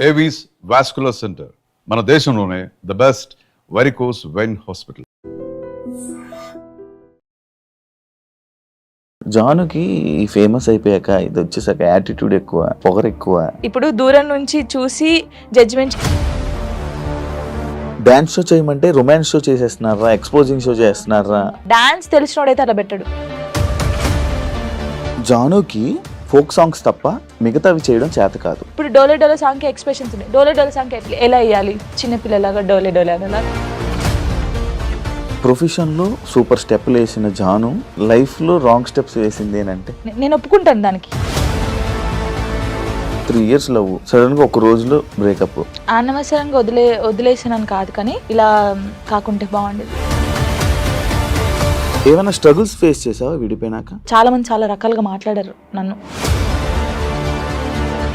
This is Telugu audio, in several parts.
ఏవీస్ వాస్కులర్ సెంటర్ మన దేశంలోనే the best varicose vein hospital. జానుకి ఫేమస్ అయిపోయాక ఇది వచ్చేసాక యాటిట్యూడ్ ఎక్కువ, పొగరు ఎక్కువ. ఇప్పుడు దూరం నుంచి చూసి జడ్జిమెంట్. డాన్స్ షో చేయమంటే రొమాన్స్ షో చేసేస్తున్నారా, ఎక్స్పోజింగ్ షో చేస్తున్నారా? డాన్స్ తెలిసినోడైతే అలా పెట్టాడు. జానుకి ఫోక్ సాంగ్స్ తప్ప మిగతావి చేయడం చేత కాదు. ఇప్పుడు డోలే డోలే సాంగ్ కి ఎక్స్ప్రెషన్స్ ఉన్నాయి. డోలే డోలే సాంగ్ ఎలా వేయాలి, చిన్నపిల్లలాగా డోలే డోలే అలా. ప్రొఫెషన్లో సూపర్ స్టెప్లు వేసిన జాను లైఫ్లో రాంగ్ స్టెప్స్ వేసింది అంటే నేను ఒప్పుకుంటాను దానికి. 3 years లవ్, సడన్గా ఒక రోజులో బ్రేకప్. అనవసరంగా వదిలేసానని కాదు, కానీ ఇలా కాకుంటే బాగుండేది. ఏమైనా స్ట్రగుల్స్ ఫేస్ చేసావా విడిపోయినాక? చాలా మంది చాలా రకాలుగా మాట్లాడారు నన్ను.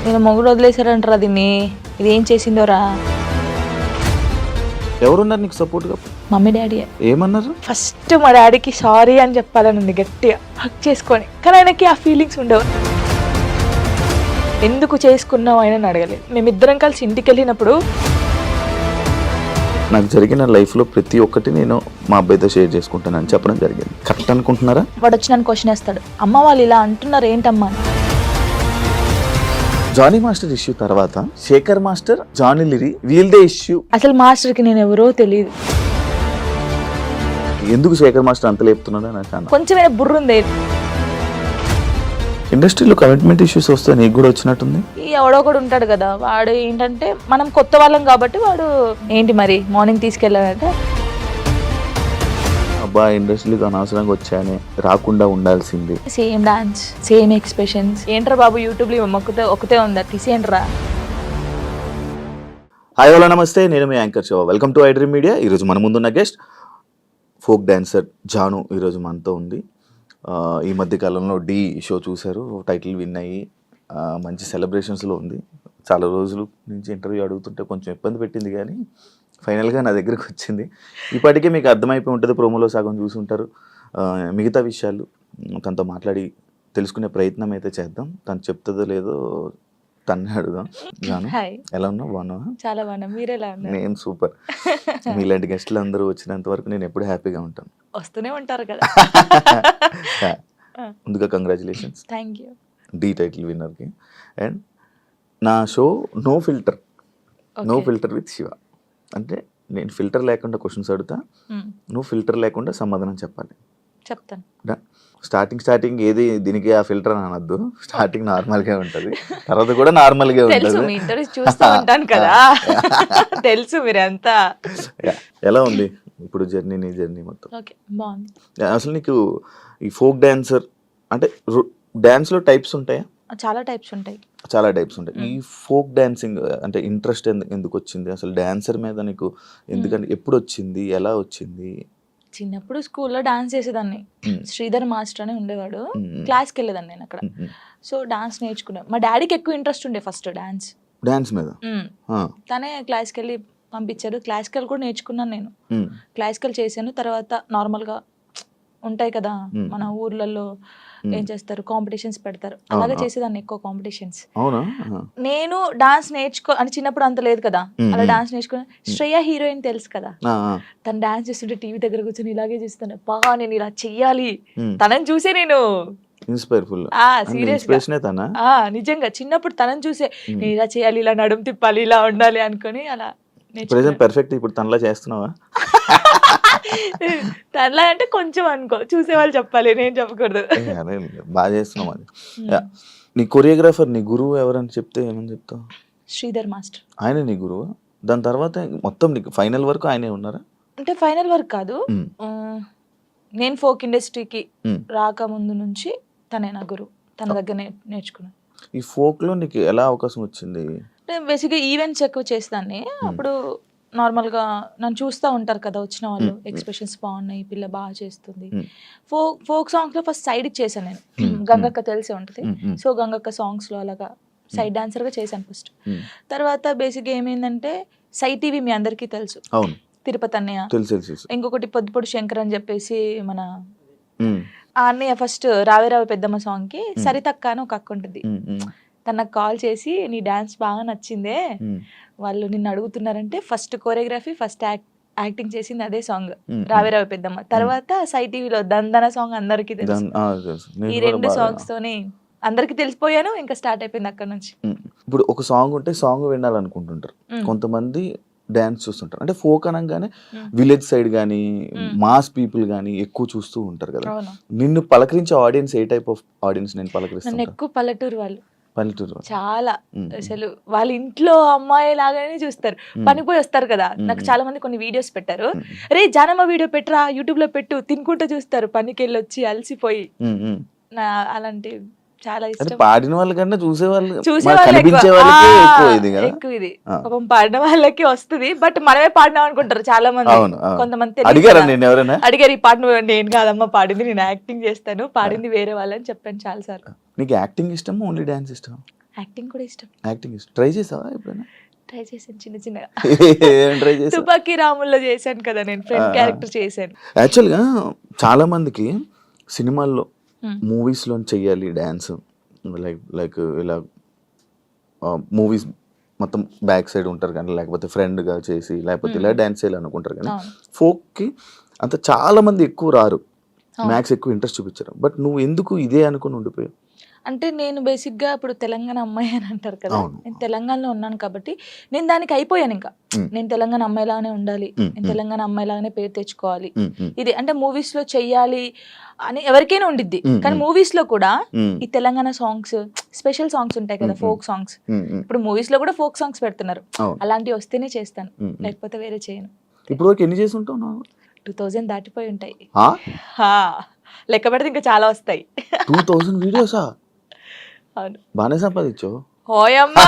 నేను మొగుడు వదిలేసారంటారా దీన్ని, ఇది ఏం చేసిందోరా. ఎవరున్నారు నీకు సపోర్ట్గా? Mummy daddy. ఏమన్నారు? ఫస్ట్ మా డాడీకి సారీ అని చెప్పాలని ఉంది గట్టిగా, హక్ చేసుకొని. కానీ ఆయనకి ఆ ఫీలింగ్స్ ఉండవు. ఎందుకు చేసుకున్నావు ఆయన అడగలేదు. మేమిద్దరం కలిసి ఇంటికి వెళ్ళినప్పుడు నాకు జరిగిన లైఫ్లో ప్రతి ఒక్కటి నేను మా అబ్బాయితో షేర్ చేసుకుంటానని చెప్పడం జరిగింది. కరెక్ట్ అనుకుంటున్నారా? వాడు వచ్చి నన్ను క్వశ్చన్ వేస్తాడు, అమ్మ వాళ్ళు ఇలా అంటున్నారు ఏంటమ్మా. జానీ మాస్టర్ ఇష్యూ తర్వాత శేఖర్ మాస్టర్, జానీ లిరి వీళ్ళదే ఇష్యూ. అసలు మాస్టర్కి నేను ఎవరో తెలియదు. ఎందుకు శేఖర్ మాస్టర్ అంత లేపుతున్నాడో నాకు అన్న. కొంచెమైనా బుర్ర ఉంది. ఇండస్ట్రీలో కమిట్మెంట్ ఇష్యూస్ వస్తే నీకు కూడా వచ్చినట్టుంది. ఈ ఎవడో కూడా ఉంటాడు కదా, వాడు ఏంటంటే మనం కొత్త వాళ్ళం కాబట్టి వాడు ఏంటి మరి మార్నింగ్ తీసుకెళ్ళాలంటే అబ్బా ఇండస్ట్రీకి అనవసరంగా వచ్చాయని, రాకుండా ఉండాల్సింది. Same dance, same expressions. ఏంట్రా బాబు యూట్యూబ్లో ఒకతే ఉందా, తీసేయండిరా. హాయ్ హలో నమస్తే, నేను మీ anchor Shiva. Welcome to iDream media. ఈరోజు మన ముందున్న గెస్ట్ ఫోక్ డాన్సర్ జాను ఈరోజు మనతో ఉంది. ఈ మధ్య కాలంలో డి షో చూశారు, టైటిల్ విన్ అయ్యి మంచి సెలబ్రేషన్స్లో ఉంది. చాలా రోజుల నుంచి ఇంటర్వ్యూ అడుగుతుంటే కొంచెం ఇబ్బంది పెట్టింది, కానీ ఫైనల్గా నా దగ్గరికి వచ్చింది. ఇప్పటికే మీకు అర్థమైపోయి ఉంటుంది, ప్రోమోలో సగం చూసుంటారు. మిగతా విషయాలు తనతో మాట్లాడి తెలుసుకునే ప్రయత్నం అయితే చేద్దాం. తను చెప్తుందో లేదో తన్నే అడుగుదాం. జాను ఎలా ఉన్నావు? బాగున్నావా? చాలా బాగున్నా. మీరు ఎలా ఉన్నారు? నేను సూపర్. మీలాంటి గెస్ట్లు అందరూ వచ్చినంత వరకు నేను ఎప్పుడు హ్యాపీగా ఉంటాను. వస్తూనే ఉంటారు కదా. ముందుగా congratulations. Thank you. The title విన్నర్కి. అండ్ నా show no filter with Shiva. అంటే నేను ఫిల్టర్ లేకుండా క్వశ్చన్స్ అడుగుతా, నువ్వు ఫిల్టర్ లేకుండా సమాధానం చెప్పాలి. చెప్తాను. స్టార్టింగ్ ఏది దీనికి ఆ ఫిల్టర్ అని అనద్దు. స్టార్టింగ్ నార్మల్గా ఉంటుంది, తర్వాత కూడా నార్మల్గా ఉంటుంది. చూస్తూ ఉంటాను కదా, తెలుసు మీరంతా. ఎలా ఉంది ఇప్పుడు నీ జర్నీ మొత్తం? ఓకే, బాగుంది. అసలు నీకు ఈ ఫోక్ డాన్సర్ అంటే డాన్స్లో టైప్స్ ఉంటాయా? చాలా టైప్స్ ఉంటాయి. ఈ ఫోక్ డాన్సింగ్ అంటే ఇంట్రెస్ట్ ఎందుకు వచ్చింది అసలు డాన్సర్ మీద నీకు? ఎందుకంటే ఎప్పుడు వచ్చింది, ఎలా వచ్చింది? చిన్నప్పుడు స్కూల్లో డాన్స్ చేసేదాన్ని. శ్రీధర్ మాస్టర్ అని ఉండేవాడు, క్లాస్కి వెళ్ళేదాన్ని నేను అక్కడ. సో డాన్స్ నేర్చుకున్నాను. మా డాడీకి ఎక్కువ ఇంట్రెస్ట్ ఉండే ఫస్ట్ డాన్స్ మీద. తనే క్లాస్కి వెళ్ళి పంపించాడు. క్లాసికల్ కూడా నేర్చుకున్నాను నేను. క్లాసికల్ చేశాను. తర్వాత నార్మల్గా ఉంటాయి కదా మన ఊర్లలో, ఏం చేస్తారు, కాంపిటీషన్స్ పెడతారు, అలాగే చేసేదాన్ని ఎక్కువ కాంపిటీషన్స్. నేను డాన్స్ అంటే చిన్నప్పుడు అంత లేదు కదా, అలా డాన్స్ నేర్చుకుని. శ్రేయ హీరోయిన్ తెలుసు కదా, తను డాన్స్ చేస్తుంటే టీవీ దగ్గర కూర్చొని ఇలాగే చేస్తాను. బాగా నేను ఇలా చెయ్యాలి, తనని చూసే నేను నిజంగా చిన్నప్పుడు తనని చూసే నేను ఇలా చేయాలి, ఇలా నడుము తిప్పాలి, ఇలా ఉండాలి అనుకుని అలా పర్ఫెక్ట్. ఇప్పుడు తనలా చేస్తున్నావా? తనలా అంటే కొంచెం అనుకో, చూసేవాళ్ళు చెప్పాలి, నేను చెప్పకూడదు. బాగా చేస్తున్నావు. అది నీ కొరియోగ్రాఫర్, నీ గురువు ఎవరని చెప్తే ఏమని చెప్తావు? శ్రీధర్ మాస్టర్. ఆయన నీ గురువు? దాని తర్వాత మొత్తం నీకు ఫైనల్ వరకు ఆయనే ఉన్నారా? అంటే ఫైనల్ వరకు కాదు, నేను ఫోక్ ఇండస్ట్రీకి రాకముందు నుంచి తనే నా గురువు. తన దగ్గర నేర్చుకున్నాను. ఈ ఫోక్ లో నీకు ఎలా అవకాశం వచ్చింది? బేసిక్గా ఈవెంట్స్ ఎక్కువ చేసేదాన్ని. అప్పుడు నార్మల్గా నన్ను చూస్తూ ఉంటారు కదా వచ్చిన వాళ్ళు, ఎక్స్ప్రెషన్స్ బాగున్నాయి, పిల్ల బాగా చేస్తుంది. ఫోక్ సాంగ్స్లో ఫస్ట్ సైడ్కి చేశాను నేను. గంగక్క తెలిసే ఉంటుంది. సో గంగక్క సాంగ్స్లో అలాగా సైడ్ డాన్సర్గా చేశాను ఫస్ట్. తర్వాత బేసిక్గా ఏమైందంటే సై టీవీ మీ అందరికీ తెలుసు, తిరుపతి అన్నయ్య. ఇంకొకటి పొద్దుపొడి శంకర్ అని చెప్పేసి మన ఆ అన్నయ్య ఫస్ట్ రావే రావే పెద్దమ్మ సాంగ్కి సరితక్క అని ఒక అక్క ఉంటుంది, తనకు కాల్ చేసి నీ డాన్స్ బాగా నచ్చిందే, వాళ్ళు నిన్ను అడుగుతున్నారంటే ఫస్ట్ కోరియోగ్రఫీ ఫస్ట్ యాక్టింగ్ చేసింది అదే సాంగ్ రావే రావే పెద్దమ్మ. తర్వాత సై టీవీలో దందన సాంగ్ అందరికీ తెలుసు. ఈ 2 సాంగ్స్ తోని అందరికి తెలిసిపోయాను, ఇంకా స్టార్ట్ అయిపోయింది అక్కడ నుంచి. ఇప్పుడు ఒక సాంగ్ ఉంటే సాంగ్ వినాలనుకుంటుంటారు కొంతమంది, డాన్స్ చూస్తుంటారు. అంటే ఫోక్ అనగానే విలేజ్ సైడ్ కానీ మాస్ పీపుల్ కానీ ఎక్కువ చూస్తూ ఉంటారు కదా. నిన్ను పలకరించే ఆడియన్స్ ఏ టైప్ ఆఫ్ ఆడియన్స్ నేను నన్ను పలకరిస్తాను? ఎక్కువ పల్లెటూరు వాళ్ళు, పల్లెటూరు. చాలా అసలు వాళ్ళ ఇంట్లో అమ్మాయి లాగానే చూస్తారు. పనిపోయి వస్తారు కదా, నాకు చాలా మంది కొన్ని వీడియోస్ పెట్టారు, రే జానమ్మ వీడియో పెట్టరా యూట్యూబ్ లో పెట్టు, తినుకుంటూ చూస్తారు పనికి వెళ్ళి వచ్చి అలసిపోయి. అలాంటి చాలా ఇష్టం. పాడిన వాళ్ళకన్నా చూసే వాళ్ళు కనిపించే వాళ్ళకి ఎక్కువ ఇది. పాపం పాడిన వాళ్ళకి వస్తుంది, బట్ మనమే పాడినాం అనుకుంటారు చాలా మంది. కొంతమంది అడిగారు ఈ పాట నువ్వు, నేను కాదమ్మా పాడింది, నేను యాక్టింగ్ చేస్తాను, పాడింది వేరే వాళ్ళని చెప్పాను చాలా సార్లు. నీకు యాక్టింగ్ ఇష్టం ఓన్లీ డాన్స్ ఇష్టం? యాక్టింగ్ కూడా ఇష్టం. యాక్టింగ్ ఇష్టం. ట్రై చేసావా ఎప్పుడైనా? ట్రై చేశాను చిన్న చిన్నగా. ట్రై చేసా. తుపాకీ రాముల్లో చేశాను కదా నేను, ఫ్రెండ్ క్యారెక్టర్ చేశాను. యాక్చువల్గా చాలా మందికి సినిమాల్లో మూవీస్లో చెయ్యాలి డ్యాన్స్, లైక్ ఇలా మూవీస్ మొత్తం బ్యాక్ సైడ్ ఉంటారు కానీ, లేకపోతే ఫ్రెండ్గా చేసి లేకపోతే ఇలా డ్యాన్స్ చేయాలి అనుకుంటారు కానీ, ఫోక్కి అంత చాలా మంది ఎక్కువ రారు, మ్యాథ్స్ ఎక్కువ ఇంట్రెస్ట్ చూపించారు. బట్ నువ్వు ఎందుకు ఇదే అనుకుని ఉండిపోయావు? అంటే నేను బేసిక్గా ఇప్పుడు తెలంగాణ అమ్మాయి అని అంటారు కదా, నేను తెలంగాణలో ఉన్నాను కాబట్టి నేను దానికి అయిపోయాను. ఇంకా నేను తెలంగాణ అమ్మాయిలాగానే ఉండాలి, నేను తెలంగాణ అమ్మాయిలాగానే పేరు తెచ్చుకోవాలి, ఇది అంటే మూవీస్ లో చెయ్యాలి అని ఎవరికైనా ఉండిద్ది. కానీ మూవీస్ లో కూడా ఈ తెలంగాణ సాంగ్స్, స్పెషల్ సాంగ్స్ ఉంటాయి కదా, ఫోక్ సాంగ్స్, ఇప్పుడు మూవీస్ లో కూడా ఫోక్ సాంగ్స్ పెడుతున్నారు, అలాంటివి వస్తేనే చేస్తాను, లేకపోతే వేరే చేయను. ఇప్పుడు వరకు ఎన్ని చేసి ఉంటావు? 2000 దాటిపోయి ఉంటాయి, లెక్క పెడితే ఇంకా చాలా వస్తాయి. 2000 వీడియోసా? అవును. బాగానే సంపాదించు. హోయమ్మా,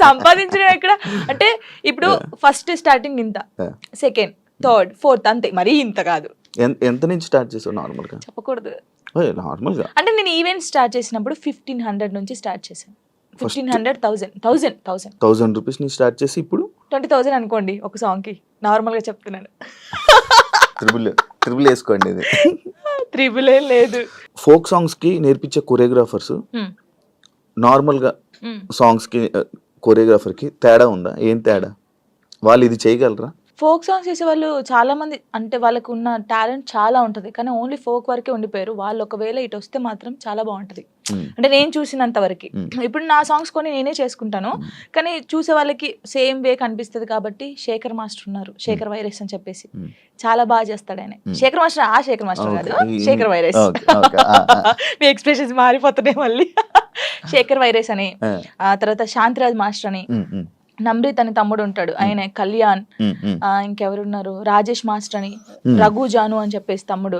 సంపాదించడం ఎక్కడ అంటే, ఇప్పుడు ఫస్ట్ స్టార్టింగ్ ఇంత, సెకండ్, థర్డ్, ఫోర్త్, అంతే, మరీ ఇంత కాదు. ఎంత నుంచి స్టార్ట్ చేసావు నార్మల్ గా? చెప్పకూడదు. నార్మల్ గా అంటే నేను ఈవెంట్ స్టార్ట్ చేసినప్పుడు 1500 నుంచి స్టార్ట్ చేశాను. 1500, 1000 రూపీస్ నుంచి స్టార్ట్ చేసి ఇప్పుడు 20,000 అనుకోండి ఒక సాంగ్ కి, నార్మల్ గా చెప్తున్నాను. ట్రిపుల్ వేసుకోండి. ఇది ట్రిపుల్ ఏం లేదు. ఫోక్ సాంగ్స్ కి నేర్పించే కొరియోగ్రాఫర్స్ నార్మల్ గా సాంగ్స్ కి కొరియోగ్రాఫర్ కి తేడా ఉందా? ఏం తేడా? వాళ్ళు ఇది చేయగలరా? ఫోక్ సాంగ్స్ చేసే వాళ్ళు చాలా మంది, అంటే వాళ్ళకు ఉన్న టాలెంట్ చాలా ఉంటుంది, కానీ ఓన్లీ ఫోక్ వరకే ఉండిపోయారు. వాళ్ళు ఒకవేళ ఇటు వస్తే మాత్రం చాలా బాగుంటది, అంటే నేను చూసినంత వరకు. ఇప్పుడు నా సాంగ్స్ కొని నేనే చేసుకుంటాను, కానీ చూసే వాళ్ళకి సేమ్ వే కనిపిస్తుంది. కాబట్టి శేఖర్ మాస్టర్ ఉన్నారు, శేఖర్ వైరస్ అని చెప్పేసి, చాలా బాగా చేస్తాడు ఆయన. శేఖర్ మాస్టర్, ఆ శేఖర్ మాస్టర్ కాదు, శేఖర్ వైరస్. మీ ఎక్స్ప్రెషన్స్ మారిపోతున్నాయి మళ్ళీ. శేఖర్ వైరస్ అని, ఆ తర్వాత శాంతిరాజ్ మాస్టర్ అని, నమ్రీత్ అని తమ్ముడు ఉంటాడు, ఆయన కళ్యాణ్, ఇంకెవరున్నారు, రాజేష్ మాస్టర్ అని, రఘు జాను అని చెప్పేసి తమ్ముడు.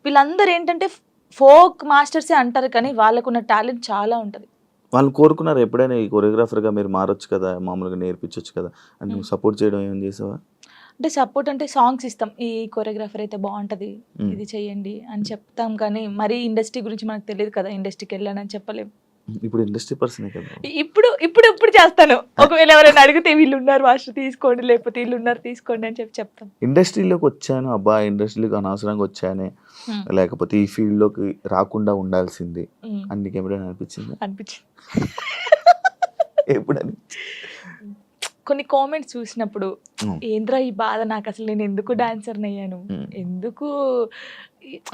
వీళ్ళందరూ ఏంటంటే ఫోక్ మాస్టర్సే అంటారు, కానీ వాళ్ళకున్న టాలెంట్ చాలా ఉంటది. వాళ్ళు కోరుకున్నారు ఎప్పుడైనా ఈ కొరియోగ్రాఫర్ గా మీరు మారొచ్చు కదా, మామూలుగా నేర్పించవచ్చు కదా అని నువ్వు సపోర్ట్ చేయడం ఏం చేసావా? అంటే సపోర్ట్ అంటే సాంగ్స్ ఇస్తాం, ఈ కొరియోగ్రాఫర్ అయితే బాగుంటది, ఇది చెయ్యండి అని చెప్తాం, కానీ మరీ ఇండస్ట్రీ గురించి మనకు తెలియదు కదా, ఇండస్ట్రీకి వెళ్ళానని చెప్పలేము. ఇప్పుడు ఇండస్ట్రీ పర్సన్ కదా. ఇప్పుడు చేస్తాను, ఒకవేళ ఎవరైనా అడిగితే వీళ్ళు ఉన్నారు మాస్టర్ తీసుకోండి, లేకపోతే వీళ్ళు ఉన్నారు తీసుకోండి అని చెప్తాను. ఇండస్ట్రీలోకి వచ్చాను, అబ్బా ఇండస్ట్రీలోకి అనవసరంగా వచ్చానే, లేకపోతే ఈ ఫీల్డ్ లోకి రాకుండా ఉండాల్సింది అని నీకు ఎప్పుడైనా అనిపించింది? ఎప్పుడు కొన్ని కామెంట్స్ చూసినప్పుడు, ఏంద్రా ఈ బాధ, నాకు అసలు నేను ఎందుకు డాన్సర్ అయ్యాను, ఎందుకు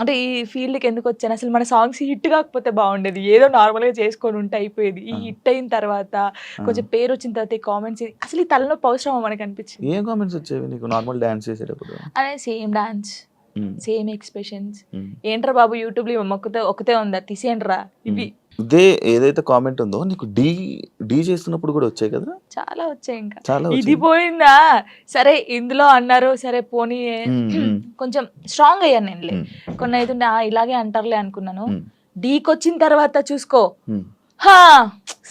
అంటే ఈ ఫీల్డ్కి ఎందుకు వచ్చాను, అసలు మన సాంగ్స్ హిట్ కాకపోతే బాగుండేది, ఏదో నార్మల్గా చేసుకొని ఉంటే అయిపోయేది. ఈ హిట్ అయిన తర్వాత కొంచెం పేరు వచ్చిన తర్వాత ఈ కామెంట్స్, అసలు ఈ తలనొప్పి అవసరమా మనకు అనిపించింది. ఏం కామెంట్స్ వచ్చేవి నీకు నార్మల్ డాన్స్ చేసేటప్పుడు? అదే సేమ్ డాన్స్, సేమ్ ఎక్స్ప్రెషన్స్, ఏంట్రా బాబు యూట్యూబ్ లో ఒకతే ఉందా, తీసేయండిరా ఇవి. ఇదే ఏదైతే కామెంట్ ఉందో నీకు డీ చేస్తున్నప్పుడు కూడా వచ్చాయి కదా? చాలా వచ్చాయి. ఇంకా ఇది పోయిందా, సరే ఇందులో అన్నారు, సరే పోనీ కొంచెం స్ట్రాంగ్ అయ్యాను నేను. కొన్ని అయితే ఇలాగే అంటారులే అనుకున్నాను, డీకి వచ్చిన తర్వాత చూసుకో,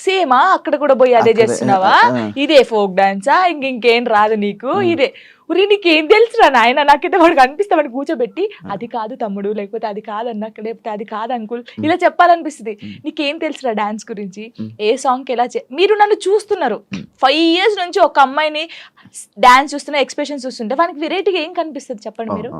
సేమా అక్కడ కూడా పోయి అదే చేస్తున్నావా, ఇదే ఫోక్ డాన్సా, ఇంకేం రాదు నీకు, ఇదే ఉరి నీకేం తెలుసురా నాయన, నాకైతే వాడికి అనిపిస్తే వాడిని కూర్చోబెట్టి అది కాదు తమ్ముడు, లేకపోతే అది కాదన్నా, లేకపోతే అది కాదు అంకుల్, ఇలా చెప్పాలనిపిస్తుంది. నీకేం తెలుసురా డాన్స్ గురించి, ఏ సాంగ్ ఎలా మీరు నన్ను చూస్తున్నారు 5 years నుంచి, ఒక అమ్మాయిని డాన్స్ చూస్తున్నా, ఎక్స్ప్రెషన్ చూస్తుంటే వానికి వెరైటీగా ఏం కనిపిస్తుంది చెప్పండి మీరు?